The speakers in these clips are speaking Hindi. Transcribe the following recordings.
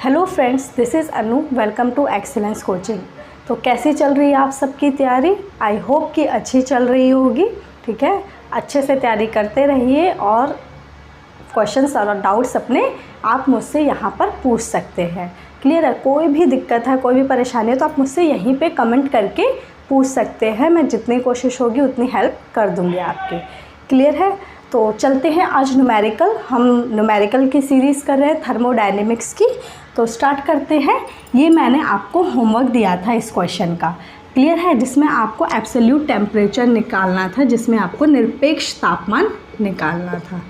Hello friends, this is Anu. Welcome to excellence coaching. तो कैसी चल रही है आप सबकी तैयारी? आई होप कि अच्छी चल रही होगी। ठीक है, अच्छे से तैयारी करते रहिए और क्वेश्चंस और डाउट्स अपने आप मुझसे यहाँ पर पूछ सकते हैं। क्लियर है? कोई भी दिक्कत है, कोई भी परेशानी है तो आप मुझसे यहीं पे कमेंट करके पूछ सकते हैं। मैं जितनी कोशिश होगी उतनी हेल्प कर दूँगी आपकी। क्लियर है? तो चलते हैं आज न्यूमेरिकल। हम न्यूमेरिकल की सीरीज़ कर रहे हैं थर्मोडायनेमिक्स की। तो स्टार्ट करते हैं। ये मैंने आपको होमवर्क दिया था इस क्वेश्चन का। क्लियर है? जिसमें आपको एब्सोल्यूट टेम्परेचर निकालना था, जिसमें आपको निरपेक्ष तापमान निकालना था।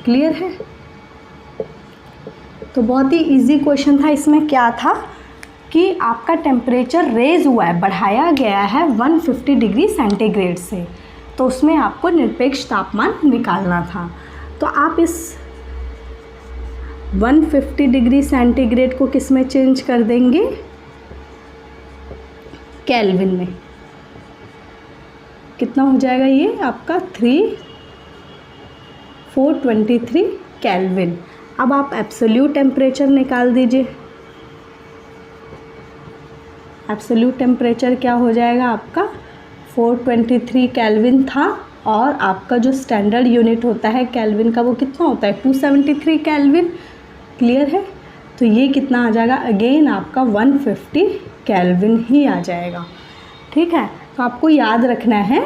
क्लियर है? तो बहुत ही इजी क्वेश्चन था। इसमें क्या था कि आपका टेम्परेचर रेज हुआ है, बढ़ाया गया है 150 डिग्री सेंटीग्रेड से, तो उसमें आपको निरपेक्ष तापमान निकालना था। तो आप इस 150 डिग्री सेंटीग्रेड को किस में चेंज कर देंगे? केल्विन में। कितना हो जाएगा ये आपका? 423 केल्विन। अब आप एब्सोल्यूट टेम्परेचर निकाल दीजिए। एब्सोल्यूट टेम्परेचर क्या हो जाएगा आपका? 423 केल्विन था, और आपका जो स्टैंडर्ड यूनिट होता है केल्विन का वो कितना होता है? 273 केल्विन। क्लियर है? तो ये कितना आ जाएगा? अगेन आपका 150 केल्विन ही आ जाएगा। ठीक है? तो आपको याद रखना है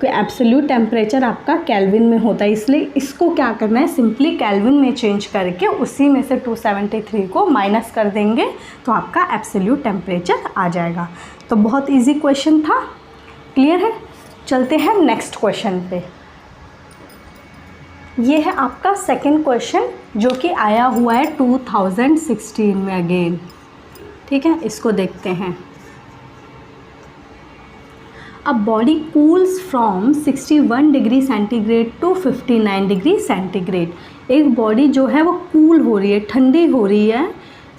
कि एब्सोल्यूट टेम्परेचर आपका केल्विन में होता है, इसलिए इसको क्या करना है? सिंपली केल्विन में चेंज करके उसी में से 273 को माइनस कर देंगे तो आपका एब्सोल्यूट टेम्परेचर आ जाएगा। तो बहुत ईजी क्वेश्चन था। क्लियर है? चलते हैं नेक्स्ट क्वेश्चन पे। ये है आपका सेकंड क्वेश्चन, जो कि आया हुआ है 2016 में अगेन। ठीक है, इसको देखते हैं। अब body cools from 61 degree centigrade to 59 degree centigrade. एक बॉडी जो है वो कूल हो रही है, ठंडी हो रही है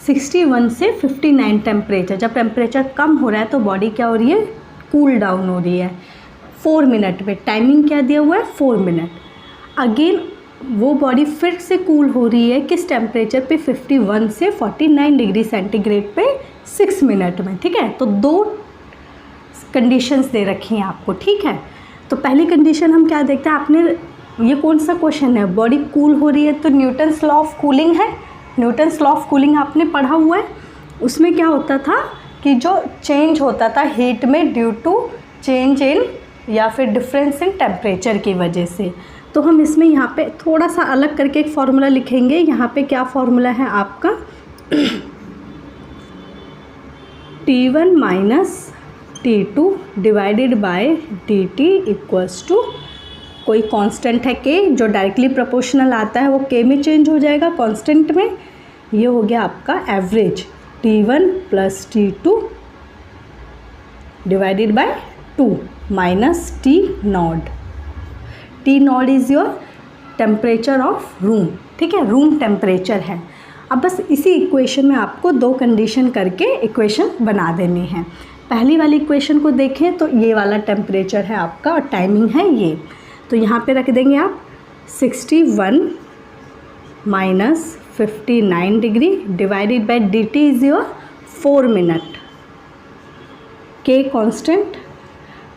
61 से 59 टेम्परेचर। जब टेम्परेचर कम हो रहा है तो बॉडी क्या हो रही है? कूल डाउन हो रही है 4 मिनट में। टाइमिंग क्या दिया हुआ है? 4 मिनट। अगेन वो बॉडी फिर से कूल हो रही है किस टेम्परेचर पे? 51 से 49 डिग्री सेंटीग्रेड पे 6 मिनट में। ठीक है? तो दो कंडीशंस दे रखी हैं आपको। ठीक है? तो पहली कंडीशन हम क्या देखते हैं? आपने ये कौन सा क्वेश्चन है? बॉडी कूल हो रही है तो न्यूटन्स लॉ ऑफ कूलिंग है। न्यूटन्स लॉ ऑफ कूलिंग आपने पढ़ा हुआ है। उसमें क्या होता था कि जो चेंज होता था हीट में ड्यू टू चेंज इन या फिर डिफरेंस इन टेम्परेचर की वजह से। तो हम इसमें यहाँ पे थोड़ा सा अलग करके एक फॉर्मूला लिखेंगे। यहाँ पे क्या फॉर्मूला है आपका? T1 minus T2 divided by dt equals to कोई कांस्टेंट है k, जो डायरेक्टली प्रोपोर्शनल आता है वो k में चेंज हो जाएगा कांस्टेंट में। ये हो गया आपका average T1 plus T2 divided bye 2 minus T not. T not is your temperature of room. ठीक है? रूम टेम्परेचर है। अब बस इसी इक्वेशन में आपको दो कंडीशन करके इक्वेशन बना देनी है। पहली वाली इक्वेशन को देखें तो ये वाला टेम्परेचर है आपका और टाइमिंग है ये। तो यहाँ पे रख देंगे आप 61 minus 59 degree divided by dt is your 4 minute. k constant,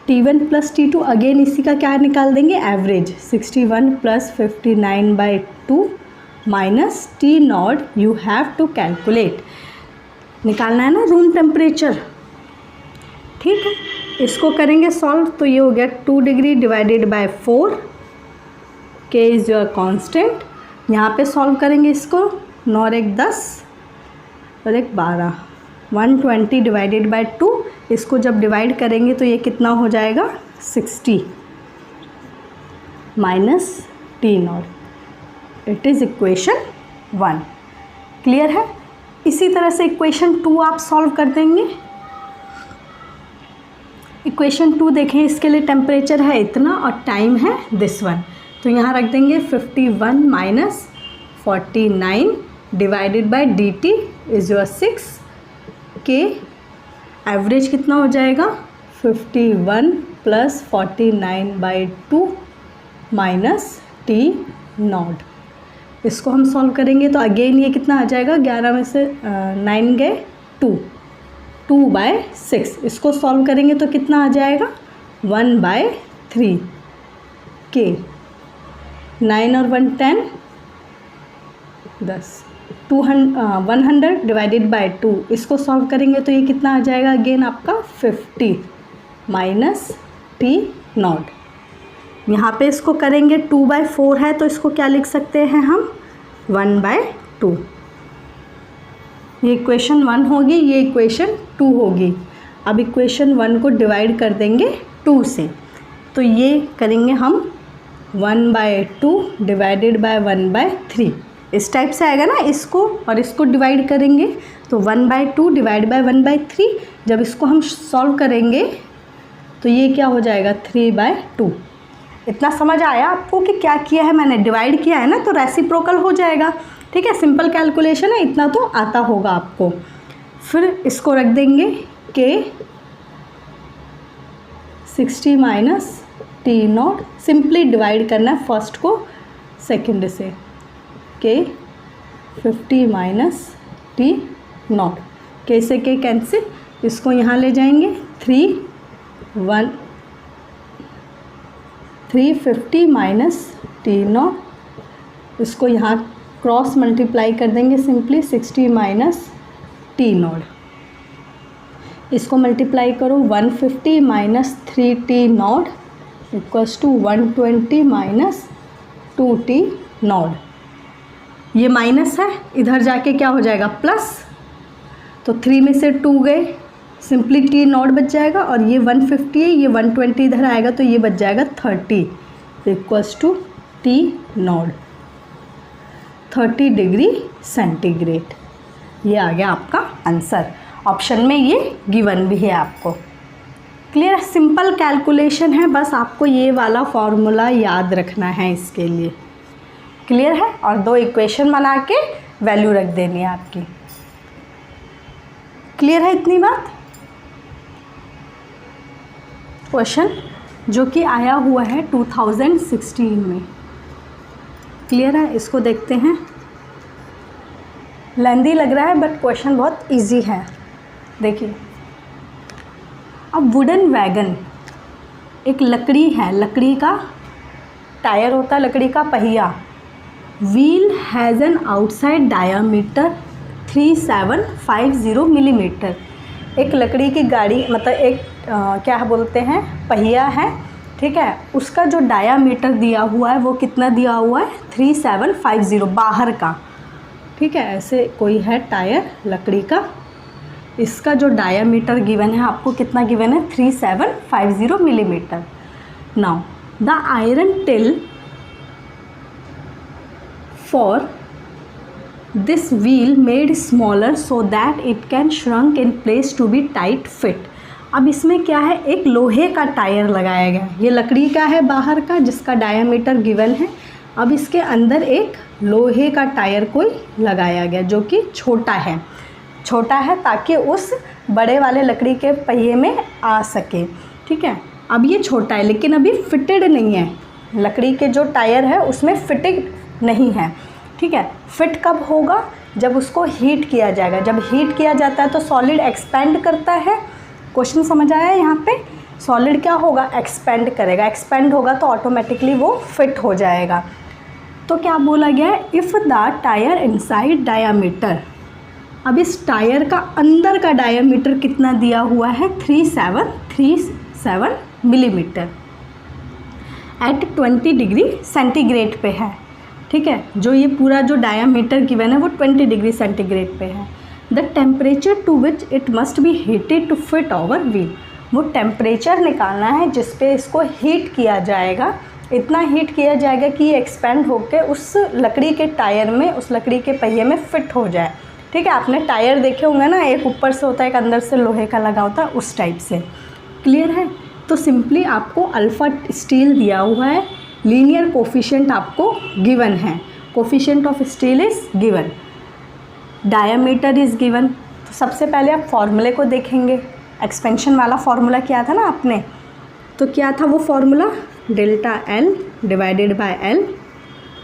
T1 plus T2 again इसी का क्या निकाल देंगे? Average 61 plus 59 by 2 minus T naught. You have to calculate, निकालना है ना रूम टेम्परेचर। ठीक है? इसको करेंगे सॉल्व तो ये हो गया 2 degree divided bye 4, k is your constant. यहाँ पे सॉल्व करेंगे इसको, 9 और 1 10 और 1 12, 120 डिवाइडेड बाय 2। इसको जब डिवाइड करेंगे तो ये कितना हो जाएगा? 60 minus T not. It is equation 1। Clear है? इसी तरह से इक्वेशन 2 आप सॉल्व कर देंगे। इक्वेशन 2 देखें, इसके लिए टेम्परेचर है इतना और टाइम है दिस वन। तो यहाँ रख देंगे 51 minus 49 divided by dt is your 6 k। Average कितना हो जाएगा? 51 plus 49 by 2 minus T not. इसको हम सॉल्व करेंगे तो अगेन ये कितना आ जाएगा, 11 में से 9 गए 2, 2/6। इसको सॉल्व करेंगे तो कितना आ जाएगा, 1/3 के। 9 और 1 10, 10, 100 डिवाइडेड बाय 2। इसको सॉल्व करेंगे तो ये कितना आ जाएगा, अगेन आपका 50 माइनस T0। यहाँ पे इसको करेंगे 2/4 है तो इसको क्या लिख सकते हैं हम, 1/2। ये इक्वेशन 1 होगी, ये इक्वेशन 2 होगी। अब इक्वेशन 1 को डिवाइड कर देंगे 2 से, तो ये करेंगे हम 1/2 डिवाइडेड बाय 1/3। इस टाइप से आएगा ना, इसको और इसको डिवाइड करेंगे तो 1/2 डिवाइड बाय 1/3। जब इसको हम सॉल्व करेंगे तो ये क्या हो जाएगा, 3/2। इतना समझ आया आपको कि क्या किया है मैंने, डिवाइड किया है ना तो रेसिप्रोकल हो जाएगा। ठीक है, सिंपल कैलकुलेशन है, इतना तो आता होगा आपको। फिर इसको रख देंगे के 60 माइनस T0। सिंपली डिवाइड करना है फर्स्ट को सेकंड से, के 50 माइनस T0। के से के कैंसिल, इसको यहाँ ले जाएंगे 350 माइनस T0। इसको यहाँ क्रॉस मल्टीप्लाई कर देंगे सिंपली, 60 माइनस T0। इसको मल्टीप्लाई करो, 150 minus 3T0 equals to 120 minus 2T0। ये माइनस है, इधर जाके क्या हो जाएगा, प्लस। तो 3 में से 2 गए, सिंपली T0 बच जाएगा, और ये 150 है, ये 120 इधर आएगा तो ये बच जाएगा 30 equals to T0, 30 degree centigrade. ये आ गया आपका आंसर। ऑप्शन में ये गिवन भी है आपको। क्लियर, सिंपल कैलकुलेशन है, बस आपको ये वाला फॉर्मूला याद रखना है इसके लिए। क्लियर है, और 2 इक्वेशन बना के वैल्यू रख देनी है आपकी। क्लियर है इतनी बात। क्वेश्चन जो कि आया हुआ है 2016 में। क्लियर है, इसको देखते हैं। लेंदी लग रहा है बट क्वेश्चन बहुत इजी है। देखिए, अब वुडन वैगन एक लकड़ी है, लकड़ी का टायर होता है, लकड़ी का पहिया। Wheel has an outside diameter 3750 millimetre. एक लकड़ी की गाड़ी, मतलब एक क्या बोलते हैं, पहिया है, ठीक है। उसका जो डायामीटर दिया हुआ है वो कितना दिया हुआ है, 3750 बाहर का। ठीक है, ऐसे कोई है टायर लकड़ी का, इसका जो डायामीटर गिवन है आपको कितना गिवन है, 3750 millimetre. Now the iron till for this wheel made smaller so that it can shrink in place to be tight fit. अब इसमें क्या है, एक लोहे का टायर लगाया गया। ये लकड़ी का है बाहर का, जिसका डायामीटर गिवन है। अब इसके अंदर एक लोहे का टायर कोई लगाया गया जो कि छोटा है, ताकि उस बड़े वाले लकड़ी के पहिए में आ सके। ठीक है, अब ये छोटा है लेकिन अभी फिटेड नहीं है, लकड़ी के जो टायर है उसमें फिटेड नहीं है। ठीक है, फिट कब होगा, जब उसको हीट किया जाएगा। जब हीट किया जाता है तो सॉलिड एक्सपेंड करता है। क्वेश्चन समझ आया यहाँ पे, सॉलिड क्या होगा, एक्सपेंड करेगा, एक्सपेंड होगा तो ऑटोमेटिकली वो फिट हो जाएगा। तो क्या बोला गया है, if the tyre inside diameter. अब इस टायर का अंदर का डायामीटर कितना दिया हुआ है, 3737 मिलीमीटर एट 20 डिग्री सेंटीग्रेड पे है। ठीक है, जो ये पूरा जो डायामीटर गिवन है वो 20 डिग्री सेंटीग्रेड पे है। The temperature to which it must be heated to fit over wheel. वो टेम्परेचर निकालना है जिस पे इसको हीट किया जाएगा। इतना हीट किया जाएगा कि ये एक्सपेंड होकर उस लकड़ी के टायर में, उस लकड़ी के पहिए में फिट हो जाए। ठीक है, आपने टायर देखे होंगे ना, एक ऊपर से होता है, एक अंदर से लोहे का लगा होता है, उस टाइप से। क्लियर है, तो सिंपली आपको अल्फ़ा स्टील दिया हुआ है, लीनियर कोफिशिएंट आपको गिवन है, coefficient of steel is given, diameter is given. तो सबसे पहले आप फॉर्मूले को देखेंगे। एक्सपेंशन वाला फॉर्मूला क्या था ना आपने, तो क्या था वो formula, delta L divided by L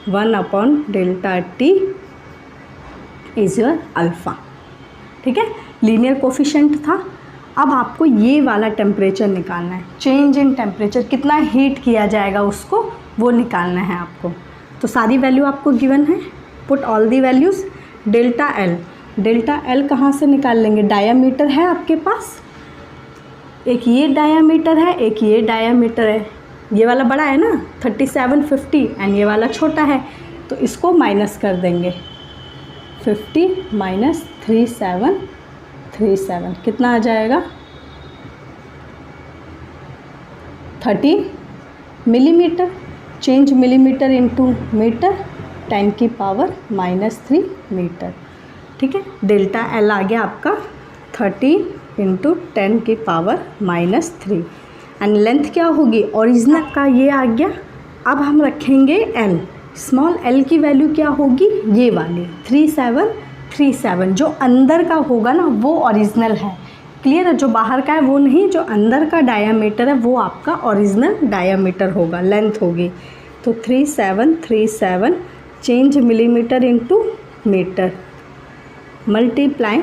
1/Δt is your alpha. ठीक है, लीनियर कोफिशिएंट था। अब आपको ये वाला टेम्परेचर निकालना है, चेंज इन टेम्परेचर, कितना हीट किया जाएगा उसको, वो निकालना है आपको। तो सारी वैल्यू आपको गिवन है, put all the values. Delta L कहाँ से निकाल लेंगे, डायामीटर है आपके पास, एक ये डायामीटर है, एक ये डायामीटर है, ये वाला बड़ा है ना 3750 एंड ये वाला छोटा है, तो इसको माइनस कर देंगे। 50 माइनस 3737 कितना आ जाएगा, 30 millimetre. Change millimetre into metre, 10 की पावर -3 मीटर। ठीक है, डेल्टा एल आ गया आपका 30 इंटू 10 की पावर -3 एंड लेंथ क्या होगी, ओरिजिनल का ये आ गया। अब हम रखेंगे एल, स्मॉल एल की वैल्यू क्या होगी, ये वाली 3737, जो अंदर का होगा ना वो ओरिजिनल है। क्लियर है, जो बाहर का है वो नहीं, जो अंदर का डायामीटर है वो आपका ओरिजिनल डायामीटर होगा, लेंथ होगी। तो 3737 change millimetre into metre multiply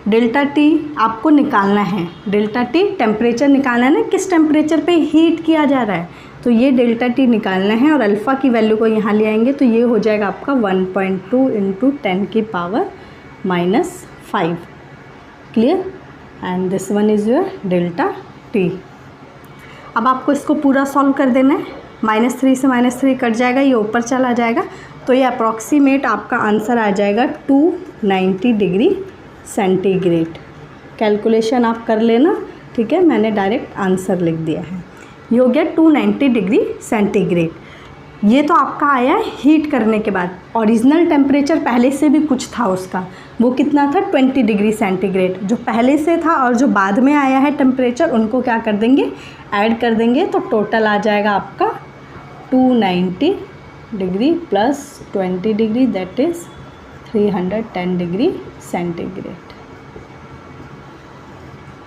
delta t आपको निकालना है। डेल्टा टी टेम्परेचर निकालना है ना, किस टेम्परेचर पे हीट किया जा रहा है, तो ये डेल्टा टी निकालना है और अल्फ़ा की वैल्यू को यहाँ ले आएंगे तो ये हो जाएगा आपका 1.2 इंटू 10 की power -5। Clear, and this one is your delta T. अब आपको इसको पूरा सॉल्व कर देना है, -3 से -3 कट जाएगा, ये ऊपर चला जाएगा, तो ये अप्रॉक्सीमेट आपका आंसर आ जाएगा 290 डिग्री सेंटीग्रेड। कैलकुलेशन आप कर लेना, ठीक है, मैंने डायरेक्ट आंसर लिख दिया है। ये हो गया 290 डिग्री सेंटीग्रेड। ये तो आपका आया है हीट करने के बाद। ओरिजिनल टेम्परेचर पहले से भी कुछ था उसका, वो कितना था 20 डिग्री सेंटीग्रेड, जो पहले से था और जो बाद में आया है टेम्परेचर, उनको क्या कर देंगे, ऐड कर देंगे, तो टोटल आ जाएगा आपका 290 degree plus 20 degree, that is 310 degree centigrade.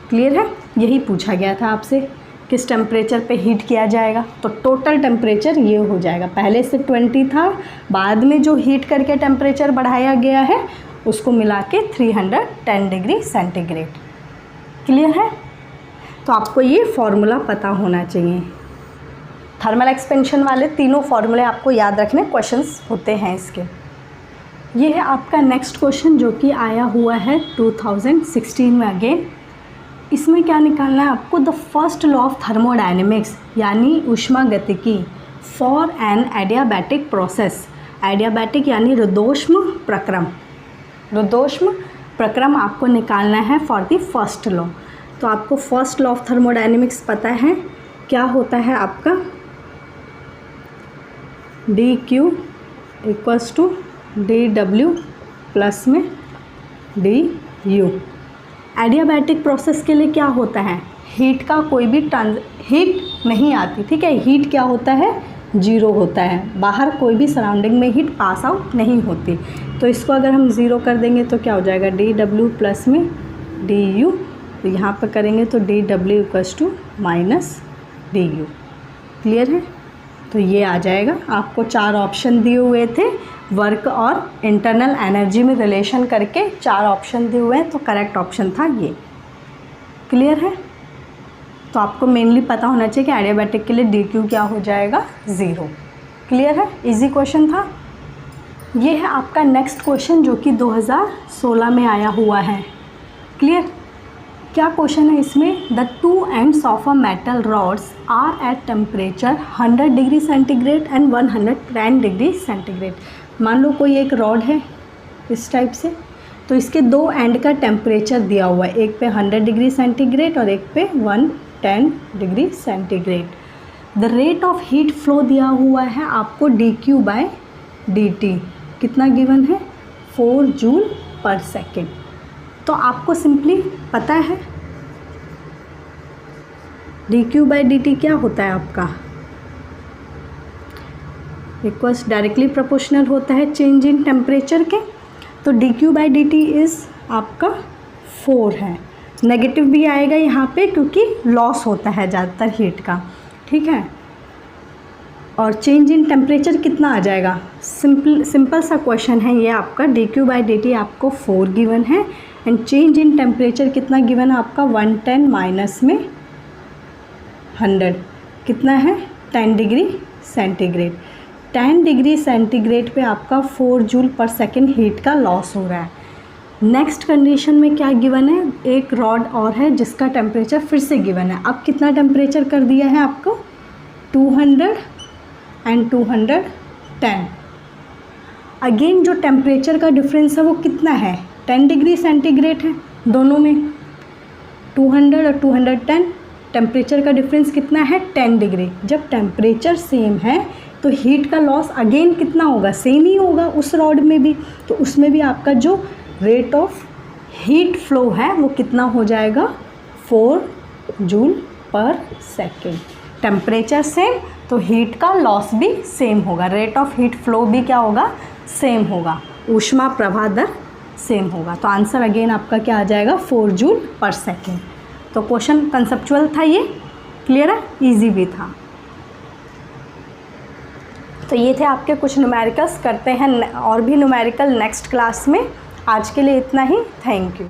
Clear है, यही पूछा गया था आपसे, किस टेम्परेचर पे हीट किया जाएगा, तो टोटल टेम्परेचर ये हो जाएगा। पहले से 20 था, बाद में जो हीट करके टेम्परेचर बढ़ाया गया है उसको मिला के 310 डिग्री सेंटीग्रेड। क्लियर है, तो आपको ये फॉर्मूला पता होना चाहिए। थर्मल एक्सपेंशन वाले तीनों फॉर्मूले आपको याद रखने, क्वेश्चंस होते हैं इसके। ये है आपका नेक्स्ट क्वेश्चन जो कि आया हुआ है 2016 में अगेन। इसमें क्या निकालना है आपको, the first law of thermodynamics यानी ऊष्मागतिकी for an adiabatic process. Adiabatic यानी रुद्धोष्म प्रक्रम, रुद्धोष्म प्रक्रम आपको निकालना है फॉर द फर्स्ट लॉ। तो आपको फर्स्ट लॉ ऑफ थर्मोडायनेमिक्स पता है, क्या होता है आपका, d q equals to d डब्ल्यू प्लस में डी यू। एडियाबैटिक प्रोसेस के लिए क्या होता है, हीट का कोई भी हीट नहीं आती, ठीक है, हीट क्या होता है, जीरो होता है, बाहर कोई भी सराउंडिंग में हीट पास आउट नहीं होती। तो इसको अगर हम ज़ीरो कर देंगे तो क्या हो जाएगा, डी डब्ल्यू प्लस में डी यू, तो यहाँ पर करेंगे तो डी डब्ल्यू equals to minus d u. Clear है, तो ये आ जाएगा। आपको 4 ऑप्शन दिए हुए थे, वर्क और इंटरनल एनर्जी में रिलेशन करके 4 ऑप्शन दिए हुए हैं, तो करेक्ट ऑप्शन था ये। क्लियर है, तो आपको मेनली पता होना चाहिए कि एडियाबैटिक के लिए डी क्यू क्या हो जाएगा, 0। क्लियर है, इजी क्वेश्चन था। ये है आपका नेक्स्ट क्वेश्चन जो कि 2016 में आया हुआ है। क्लियर, क्या क्वेश्चन है इसमें, the 2 ends of a metal rods are at temperature 100 degree centigrade and 110 degree centigrade. मान लो कोई एक रॉड है इस टाइप से, तो इसके 2 एंड का टेम्परेचर दिया हुआ है, एक पे 100 डिग्री सेंटीग्रेड और एक पे 110 degree centigrade. The rate of heat flow दिया हुआ है आपको d q by d t, कितना गिवन है, 4 जूल पर सेकेंड। तो आपको सिंपली पता है D Q by D T क्या होता है आपका, इक्वल्स डायरेक्टली प्रोपोर्शनल होता है चेंज इन टेम्परेचर के। तो D Q by D T is आपका 4 है, नेगेटिव भी आएगा यहाँ पे क्योंकि लॉस होता है ज़्यादातर हीट का, ठीक है। और चेंज इन टेम्परेचर कितना आ जाएगा? सिंपल सा क्वेश्चन है ये आपका। dq/dt आपको 4 गिवन है एंड चेंज इन टेम्परेचर कितना गिवन है आपका? 110 माइनस में 100 कितना है? 10 डिग्री सेंटीग्रेड। 10 डिग्री सेंटीग्रेड पे आपका 4 जूल पर सेकेंड हीट का लॉस हो रहा है। नेक्स्ट कंडीशन में क्या गिवन है? एक रॉड और है जिसका टेम्परेचर फिर से गिवन है। अब कितना टेम्परेचर कर दिया है आपको? 200 एंड 210। अगेन जो टेम्परेचर का डिफरेंस है वो कितना है? 10 डिग्री सेंटीग्रेड है दोनों में। 200 और 210 टेम्परेचर का डिफरेंस कितना है? 10 डिग्री। जब टेम्परेचर सेम है तो हीट का लॉस अगेन कितना होगा? सेम ही होगा उस रॉड में भी। तो उसमें भी आपका जो रेट ऑफ हीट फ्लो है वो कितना हो जाएगा? 4 जूल पर सेकेंड। टेम्परेचर सेम तो हीट का लॉस भी सेम होगा, रेट ऑफ हीट फ्लो भी क्या होगा? सेम होगा, ऊष्मा प्रवाह दर सेम होगा। तो आंसर अगेन आपका क्या आ जाएगा? 4 जूल पर सेकेंड। तो क्वेश्चन कंसेप्चुअल था, ये क्लियर है, इजी भी था। तो ये थे आपके कुछ न्यूमेरिकल्स। करते हैं और भी न्यूमेरिकल नेक्स्ट क्लास में। आज के लिए इतना ही। Thank you.